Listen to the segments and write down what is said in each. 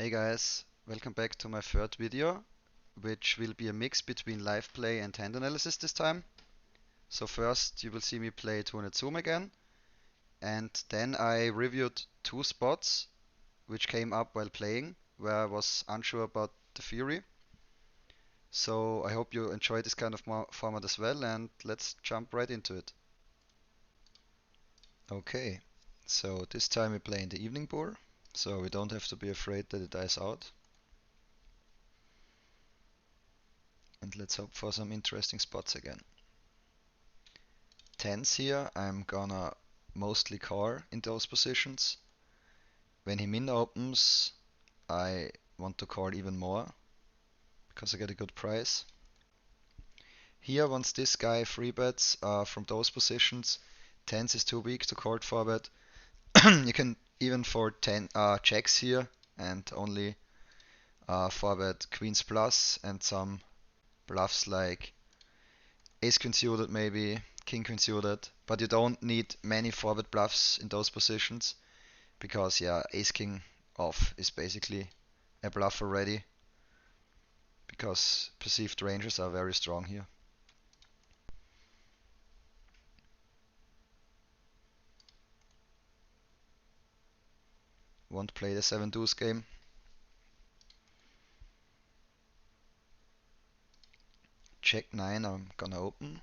Hey guys, welcome back to my third video, which will be a mix between live play and hand analysis this time. So first you will see me play 200 Zoom again, and then I reviewed two spots which came up while playing, where I was unsure about the theory. So I hope you enjoy this kind of format as well, and let's jump right into it. Okay, so this time we play in the evening board, so we don't have to be afraid that it dies out. And let's hope for some interesting spots again. Tens here, I'm gonna mostly call in those positions. When he min opens, I want to call even more because I get a good price. Here, once this guy free bets from those positions, tens is too weak to call forward. You can even for 10 checks here and only forward queens plus and some bluffs like ace queen suited maybe, king queen suited, but you don't need many forward bluffs in those positions because yeah, ace king off is basically a bluff already because perceived ranges are very strong here. Won't play the 7 deuce game. Check 9, I'm gonna open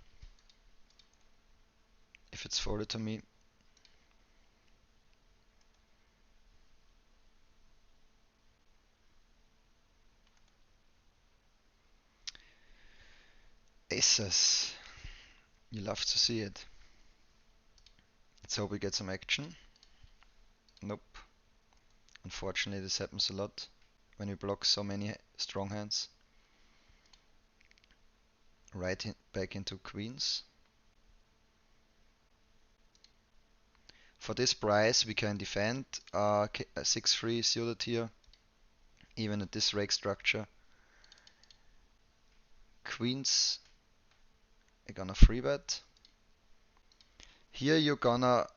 if it's folded to me. Aces, you love to see it. Let's hope we get some action. Nope. Unfortunately, this happens a lot when you block so many strong hands. Right back into queens. For this price, we can defend a 6-3 suited here, even at this rake structure. Queens, I'm gonna free bet. Here you're gonna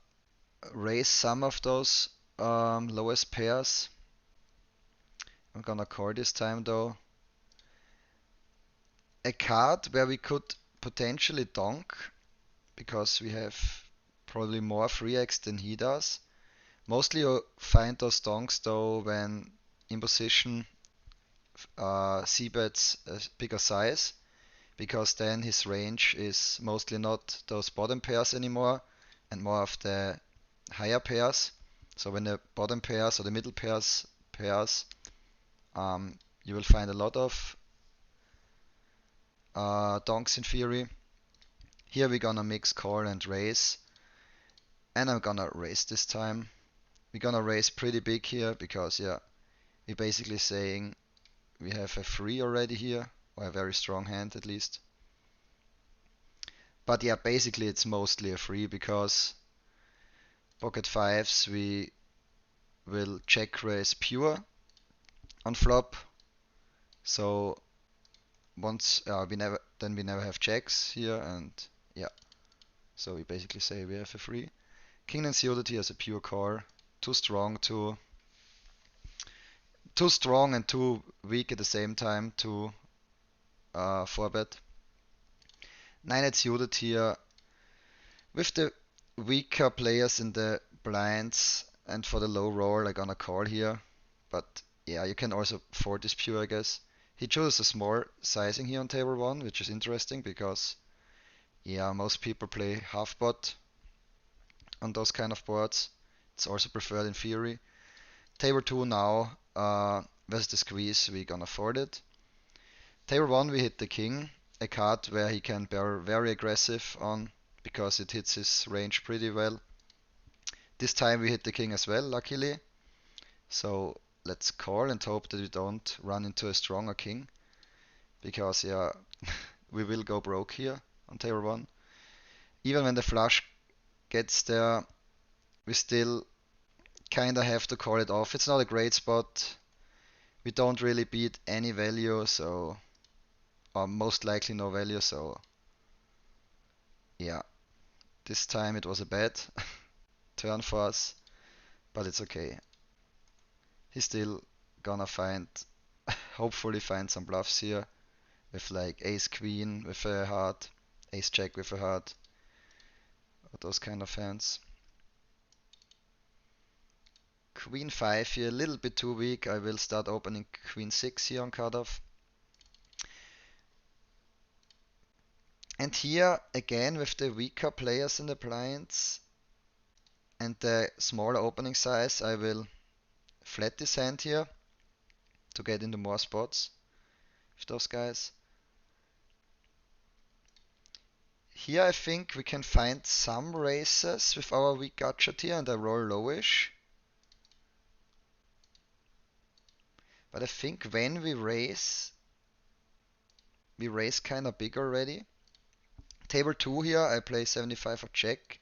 raise some of those lowest pairs. I'm gonna call this time though. A card where we could potentially donk, because we have probably more free X than he does. Mostly you find those donks though when in position c-bets a bigger size, because then his range is mostly not those bottom pairs anymore and more of the higher pairs. So when the bottom pairs or the middle pairs, you will find a lot of donks in theory. Here we're gonna mix call and raise, and I'm gonna raise this time. We're gonna raise pretty big here because yeah, we're basically saying we have a free already here, or a very strong hand at least. But yeah, basically it's mostly a free because pocket fives we will check raise pure on flop. So once we never have checks here, and yeah, so we basically say we have a free. King and suited here as a pure call, too strong and too weak at the same time to 4-bet. 9 at suited here with the weaker players in the blinds, and for the low roll I'm gonna call here, but yeah, you can also afford this pure I guess. He chooses a small sizing here on table 1, which is interesting because yeah, most people play half pot on those kind of boards. It's also preferred in theory. Table 2 now, versus the squeeze, we gonna afford it. Table 1 we hit the king, a card where he can be very aggressive on because it hits his range pretty well. This time we hit the king as well, luckily. So let's call and hope that we don't run into a stronger king, because yeah, we will go broke here on table 1. Even when the flush gets there, we still kinda have to call it off. It's not a great spot. We don't really beat any value, so or most likely no value, so yeah. This time it was a bad turn for us, but it's okay. He still gonna find, hopefully find some bluffs here with like ace queen with a heart, ace jack with a heart, those kind of hands. Queen 5 here, a little bit too weak. I will start opening queen 6 here on cutoff. And here again with the weaker players in the blinds and the smaller opening size, I will flat this hand here to get into more spots with those guys. Here I think we can find some raises with our weak gutshot here, and I roll lowish. But I think when we raise kinda big already. Table 2 here, I play 75 or check.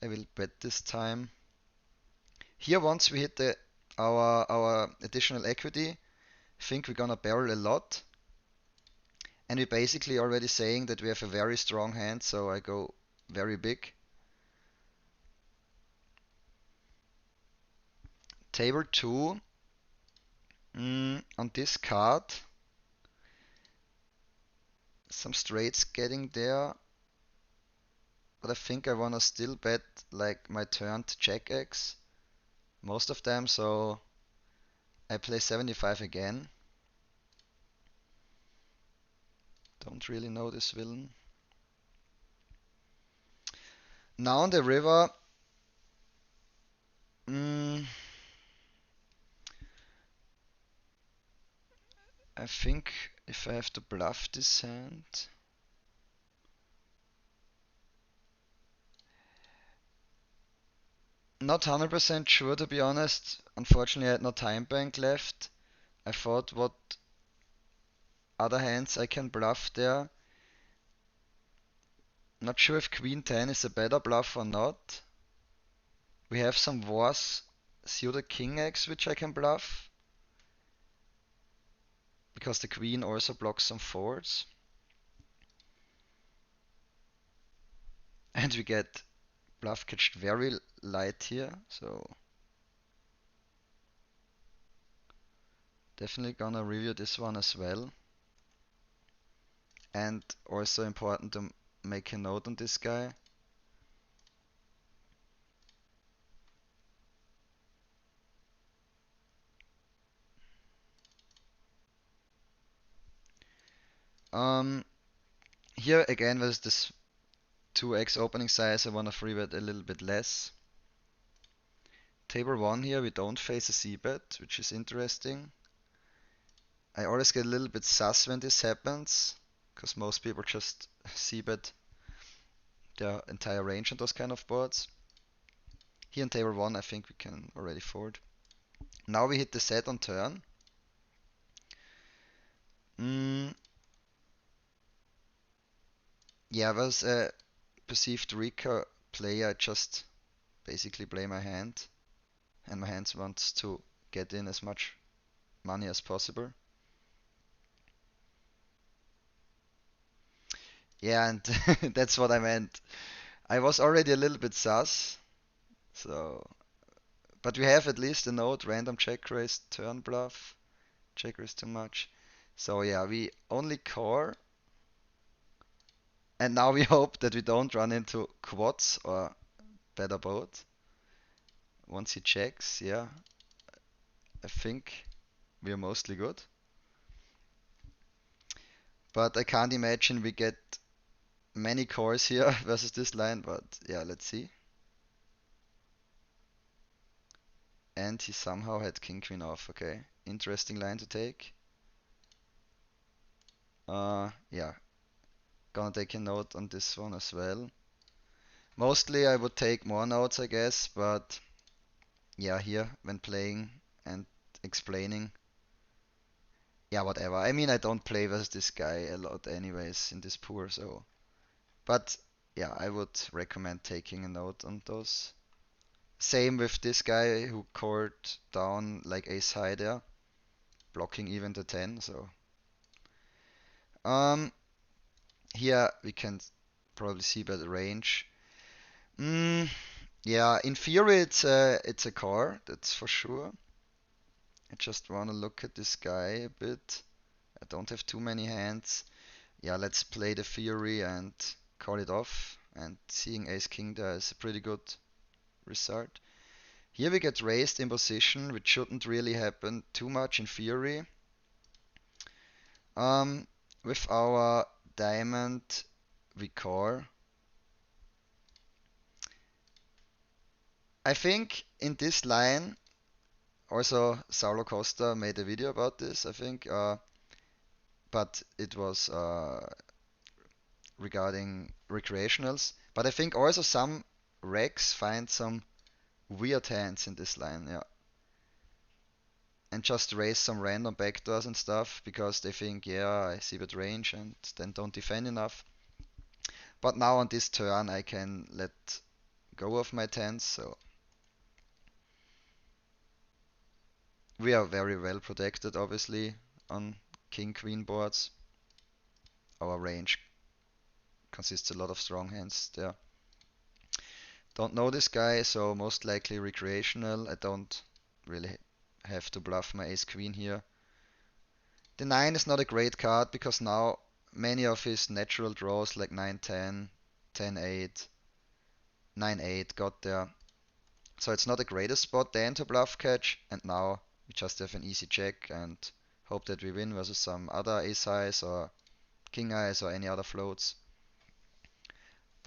I will bet this time. Here once we hit our additional equity, I think we're gonna barrel a lot. And we're basically already saying that we have a very strong hand, so I go very big. Table 2, on this card, some straights getting there, but I think I wanna still bet like my turned jack X, most of them, so I play 75 again. Don't really know this villain. Now on the river, I think if I have to bluff this hand, not 100% sure to be honest. Unfortunately, I had no time bank left. I thought what other hands I can bluff there. Not sure if Queen 10 is a better bluff or not. We have some wars, suited King X, which I can bluff. Because the Queen also blocks some forwards. And we get bluff catched very light here, so definitely gonna review this one as well. And also important to make a note on this guy. Here again with this 2x opening size, I wanna free bet a little bit less. Table 1 here, we don't face a c-bet, which is interesting. I always get a little bit sus when this happens, because most people just c-bet their entire range on those kind of boards. Here in table 1, I think we can already fold. Now we hit the set on turn. Yeah, I was a perceived weaker player. I just basically play my hand, and my hand wants to get in as much money as possible. Yeah, and that's what I meant. I was already a little bit sus, so but we have at least a note, random check raise, turn bluff, check raise too much. So yeah, we only core, and now we hope that we don't run into quads or better both. Once he checks, yeah, I think we are mostly good. But I can't imagine we get many cores here versus this line, but yeah, let's see. And he somehow had king queen off, okay. Interesting line to take. Yeah, gonna take a note on this one as well. Mostly I would take more notes, I guess, but yeah, here when playing and explaining, yeah, whatever. I mean, I don't play versus this guy a lot anyways in this pool, so. But yeah, I would recommend taking a note on those. Same with this guy who called down like ace high there, blocking even the 10, so. Um, Here we can probably see by the range. Yeah, in theory it's a car, that's for sure. I just wanna look at this guy a bit. I don't have too many hands. Yeah, let's play the theory and call it off. And seeing ace king there is a pretty good result. Here we get raised in position, which shouldn't really happen too much in theory. With our diamond, we call. I think in this line, also Saulo Costa made a video about this, I think, but it was regarding recreationals. But I think also some regs find some weird hands in this line, yeah. And just raise some random backdoors and stuff because they think, yeah, I see bad range and then don't defend enough. But now on this turn I can let go of my tens, so we are very well protected obviously on king queen boards. Our range consists a lot of strong hands there. Don't know this guy, so most likely recreational. I don't really have to bluff my ace queen here. The 9 is not a great card because now many of his natural draws like 9-10, 10-8, 9-8 got there. So it's not the greatest spot then to bluff catch, and now we just have an easy check and hope that we win versus some other ace highs or king highs or any other floats.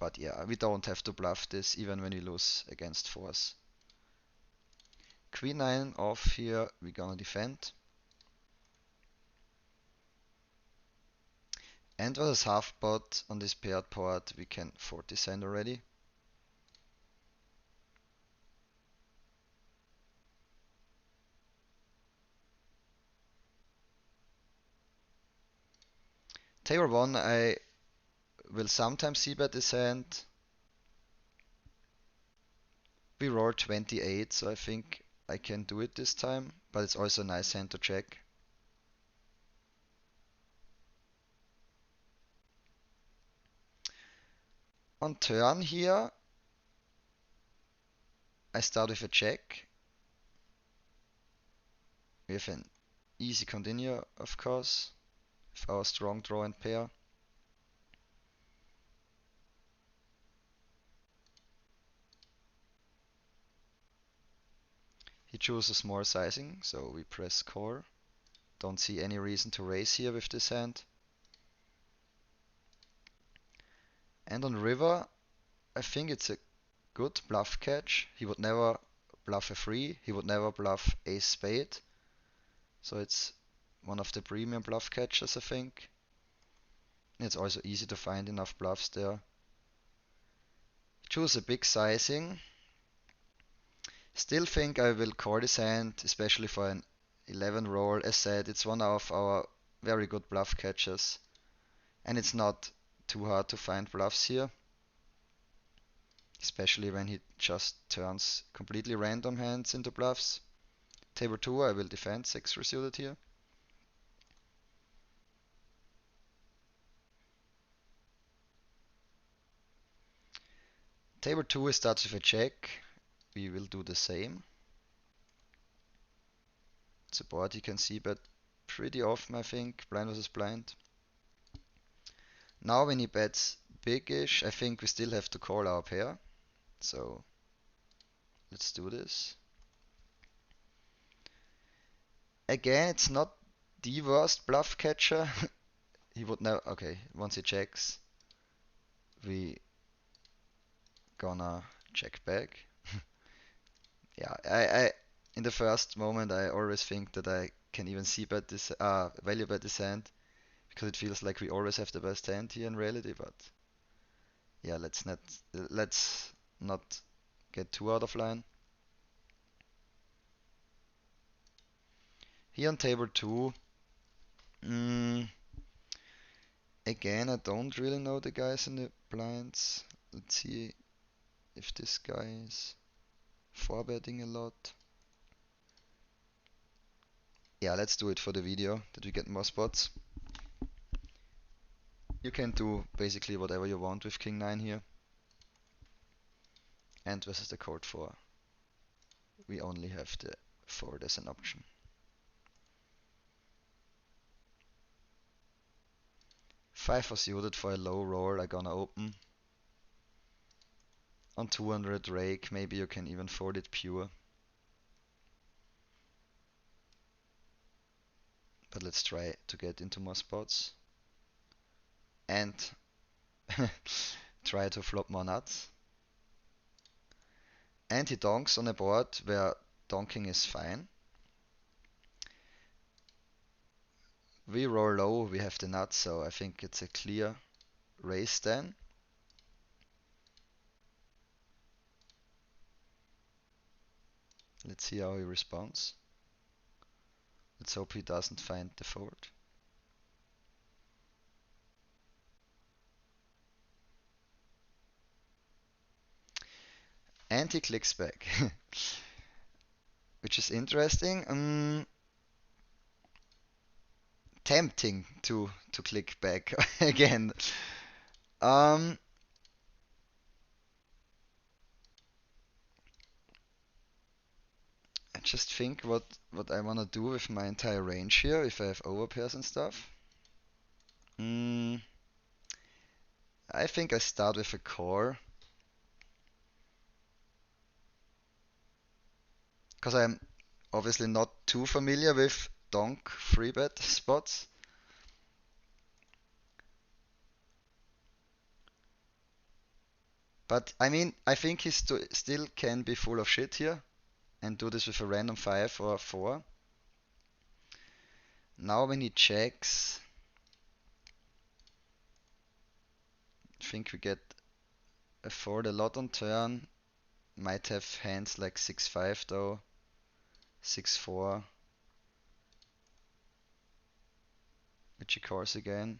But yeah, we don't have to bluff this even when we lose against fours. Queen 9 off here, we're gonna defend. And versus half pot on this paired board, we can 40 cent already. Table 1, I will sometimes see bet this hand. We roll 28, so I think I can do it this time, but it's also a nice hand to check. On turn here, I start with a check. We have an easy continue, of course, with our strong draw and pair. He chooses small sizing, so we press call. Don't see any reason to raise here with this hand. And on river, I think it's a good bluff catch. He would never bluff a 3, he would never bluff ace spade. So it's one of the premium bluff catches, I think. It's also easy to find enough bluffs there. Choose a big sizing. Still think I will call this hand, especially for an 11 roll. As said, it's one of our very good bluff catches. And it's not too hard to find bluffs here. Especially when he just turns completely random hands into bluffs. Table 2 I will defend 6 resuited here. Table 2 starts with a check. We will do the same. It's a board you can see bet pretty often, I think, blind versus blind. Now when he bets big-ish, I think we still have to call our pair. So let's do this. Again, it's not the worst bluff catcher. He would never. Okay, once he checks, we gonna check back. Yeah, I in the first moment I always think that I can even see bet this value bet this hand because it feels like we always have the best hand here in reality. But yeah, let's not get too out of line. Here on table 2, again, I don't really know the guys in the blinds. Let's see if this guy is 4-betting a lot. Yeah, let's do it for the video that we get more spots. You can do basically whatever you want with King 9 here. And versus the cold 4, we only have the fold as an option. 5 was suited for a low roll. I'm gonna open. On 200 rake, maybe you can even fold it pure. But let's try to get into more spots. And try to flop more nuts. And he donks on a board where donking is fine. We roll low, we have the nuts, so I think it's a clear raise then. Let's see how he responds. Let's hope he doesn't find the fold. And he clicks back, which is interesting. Tempting to click back again. I just think what I wanna do with my entire range here, if I have overpairs and stuff. I think I start with a core. Because I'm obviously not too familiar with donk 3-bet spots. But I mean, I think he still can be full of shit here and do this with a random 5 or 4. Now when he checks, I think we get a fold a lot on turn. Might have hands like 6-5 though, 6-4, which he calls again.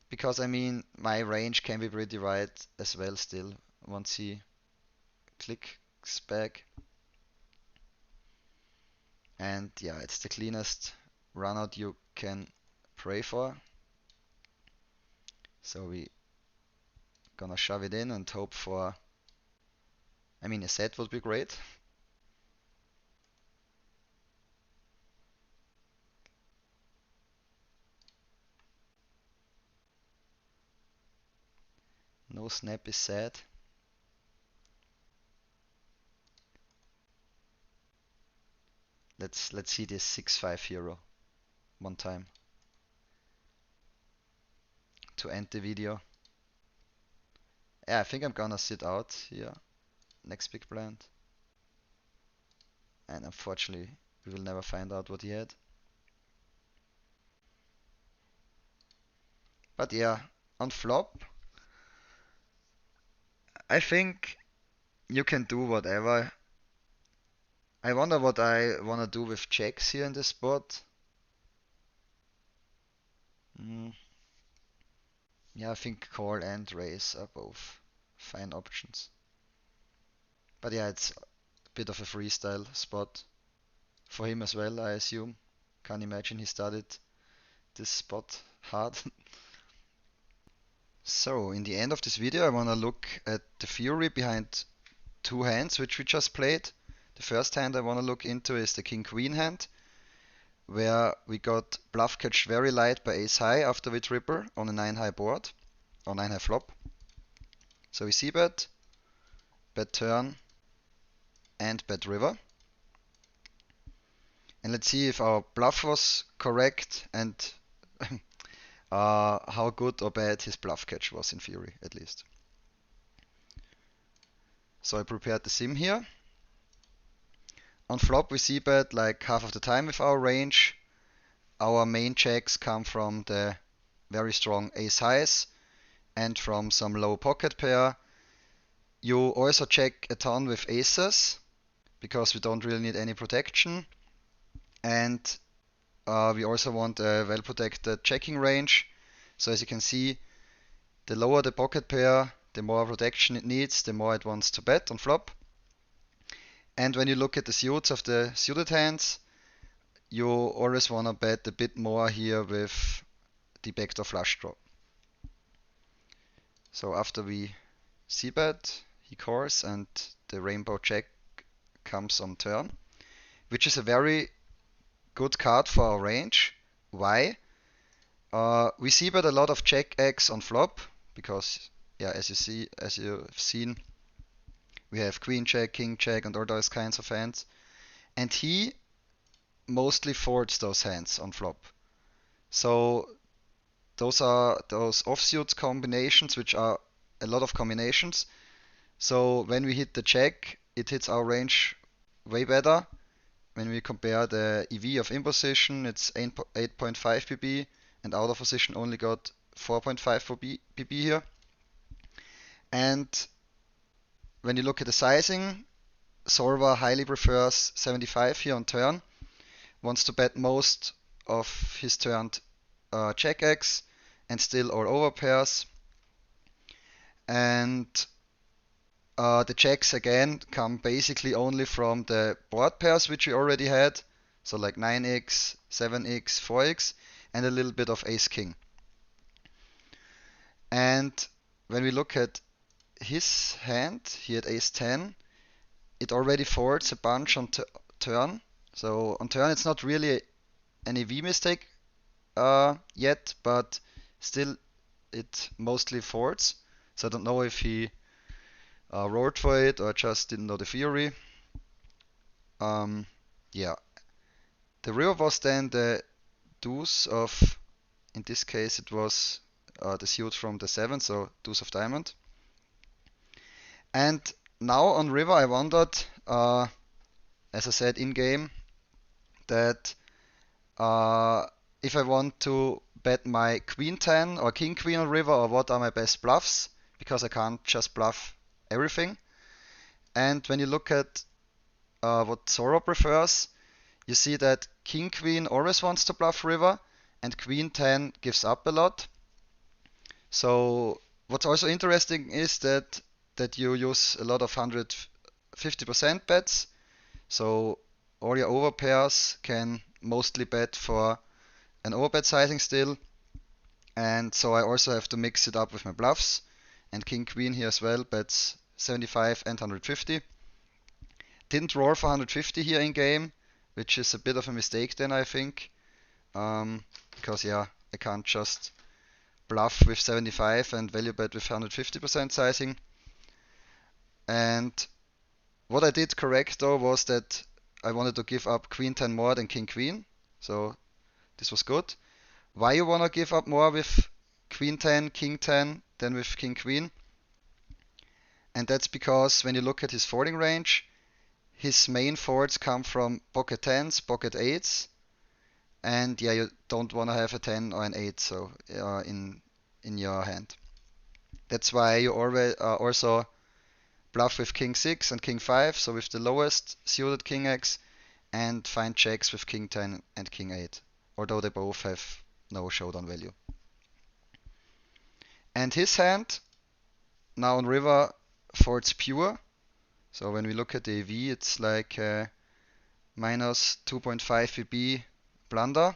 Because I mean, my range can be pretty wide as well still once he clicks back. And yeah, it's the cleanest runout you can pray for. So we gonna shove it in and hope for, I mean, a set would be great. No snap is sad. Let's see this 6-5 hero one time to end the video. Yeah, I think I'm gonna sit out here. Next big blind. And unfortunately, we will never find out what he had. But yeah, on flop, I think you can do whatever. I wonder what I wanna do with checks here in this spot. Yeah, I think call and raise are both fine options. But yeah, it's a bit of a freestyle spot for him as well, I assume. Can't imagine he studied this spot hard. So, in the end of this video, I wanna look at the theory behind two hands which we just played. The first hand I wanna look into is the King-Queen hand, where we got bluff catch very light by ace high after we triple on a 9 high board, or 9 high flop. So we c-bet, bet turn, and bet river. And let's see if our bluff was correct and how good or bad his bluff catch was in theory, at least. So I prepared the sim here. On flop we c-bet like half of the time with our range. Our main checks come from the very strong ace highs and from some low pocket pair. You also check a ton with aces because we don't really need any protection. And we also want a well protected checking range. So as you can see, the lower the pocket pair, the more protection it needs, the more it wants to bet on flop. And when you look at the suits of the suited hands, you always want to bet a bit more here with the backdoor flush draw. So after we c-bet, he calls and the rainbow check comes on turn, which is a very good card for our range. Why? We see but a lot of check X on flop because, yeah, as you've seen, we have queen check, king check, and all those kinds of hands. And he mostly folds those hands on flop. So those are those offsuit combinations, which are a lot of combinations. So when we hit the check, it hits our range way better. When we compare the EV of in position, it's 8.5 pp, and out of position only got 4.5 pp here. And when you look at the sizing, Solver highly prefers 75 here on turn, wants to bet most of his turned check X and still all over pairs. And the checks again come basically only from the board pairs which we already had, so like 9x, 7x, 4x, and a little bit of ace king. And when we look at his hand, he had ace 10, it already folds a bunch on turn. So on turn it's not really an EV mistake yet, but still it mostly folds. So I don't know if he rolled for it or just didn't know the theory. Yeah. The river was then the deuce of, in this case it was the suit from the 7, so deuce of diamond. And now on river I wondered, as I said in game, that if I want to bet my queen 10 or king queen on river, or what are my best bluffs, because I can't just bluff everything. And when you look at what Zorro prefers, you see that king queen always wants to bluff river and queen 10 gives up a lot. So what's also interesting is that you use a lot of 150% bets. So all your overpairs can mostly bet for an overbet sizing still. And so I also have to mix it up with my bluffs. And king queen here as well bets 75 and 150. Didn't roll for 150 here in game, which is a bit of a mistake then, I think. Because yeah, I can't just bluff with 75 and value bet with 150% sizing. And what I did correct though was that I wanted to give up queen 10 more than king queen. So this was good. Why you wanna give up more with queen 10, king 10 than with king queen? And that's because when you look at his folding range, his main folds come from pocket 10s, pocket 8s, and yeah, you don't want to have a 10 or an 8 so in your hand. That's why you always also bluff with king 6 and king 5, so with the lowest suited king X, and find checks with king 10 and king 8, although they both have no showdown value. And his hand, now on river, folds pure. So when we look at the EV, it's like minus 2.5 VB blunder.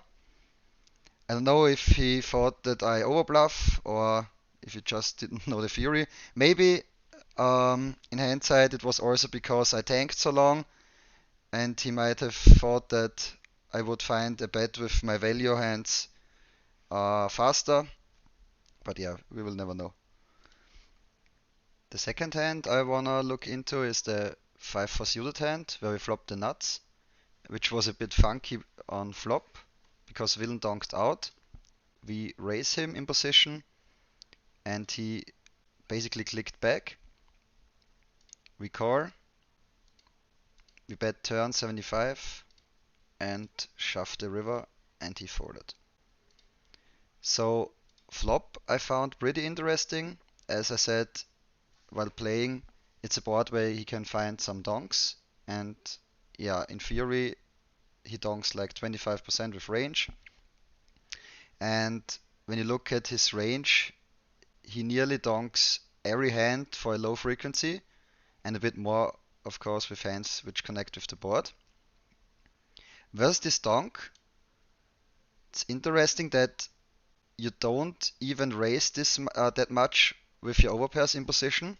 I don't know if he thought that I overbluff or if he just didn't know the theory. Maybe in hindsight it was also because I tanked so long and he might have thought that I would find a bet with my value hands faster. But yeah, we will never know. The second hand I wanna look into is the 5-4 suited hand, where we flopped the nuts, which was a bit funky on flop, because villain donked out. We raise him in position, and he basically clicked back. We call, we bet turn 75, and shove the river, and he folded. So flop I found pretty interesting. As I said, while playing, it's a board where he can find some donks, and yeah, in theory he donks like 25% with range. And when you look at his range, he nearly donks every hand for a low frequency, and a bit more, of course, with hands which connect with the board. Versus this donk, it's interesting that you don't even raise this that much with your overpairs in position.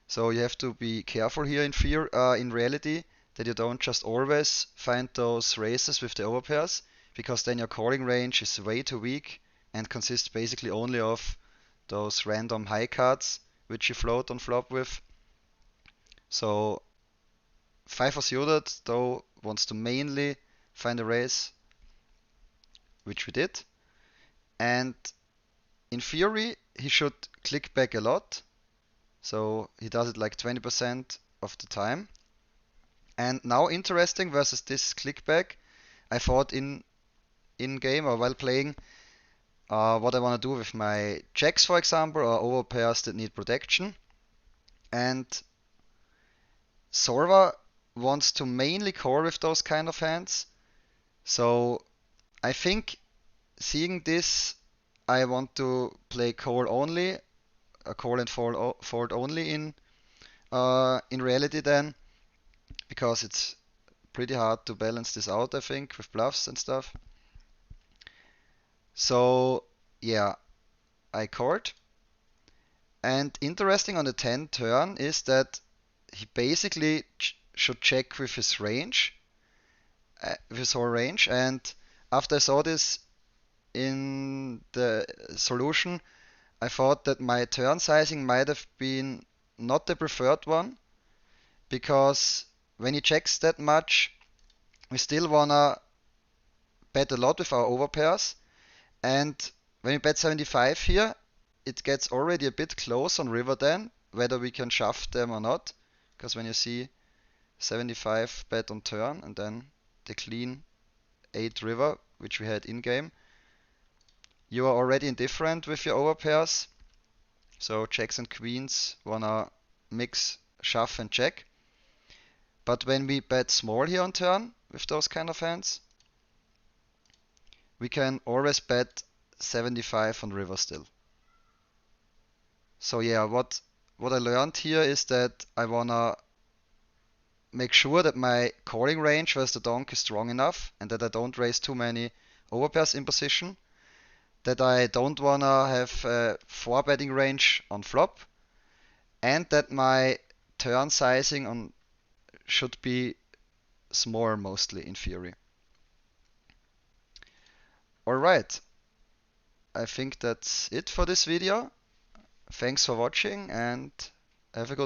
So you have to be careful here in reality, that you don't just always find those raises with the overpairs, because then your calling range is way too weak and consists basically only of those random high cards which you float on flop with. So 5 suited though wants to mainly find a raise, which we did. And in theory, he should click back a lot. So he does it like 20% of the time. And now interesting versus this click back, I thought in game or while playing what I want to do with my checks, for example, or overpairs that need protection. And Sorva wants to mainly core with those kind of hands. So I think seeing this, I want to play call only, a call and fold only in reality then, because it's pretty hard to balance this out, I think, with bluffs and stuff. So yeah, I called. And interesting on the 10 turn is that he basically should check with his range, with his whole range. And after I saw this in the solution, I thought that my turn sizing might have been not the preferred one, because when he checks that much, we still wanna bet a lot with our overpairs. And when we bet 75 here, it gets already a bit close on river then, whether we can shove them or not. Because when you see 75 bet on turn and then the clean 8 river, which we had in game, you are already indifferent with your overpairs. So jacks and queens wanna mix shove and check. But when we bet small here on turn with those kind of hands, we can always bet 75 on river still. So yeah, what I learned here is that I wanna make sure that my calling range versus the donk is strong enough and that I don't raise too many overpairs in position. That I don't wanna have a 4 betting range on flop, and that my turn sizing on should be small mostly in theory. Alright, I think that's it for this video. Thanks for watching and have a good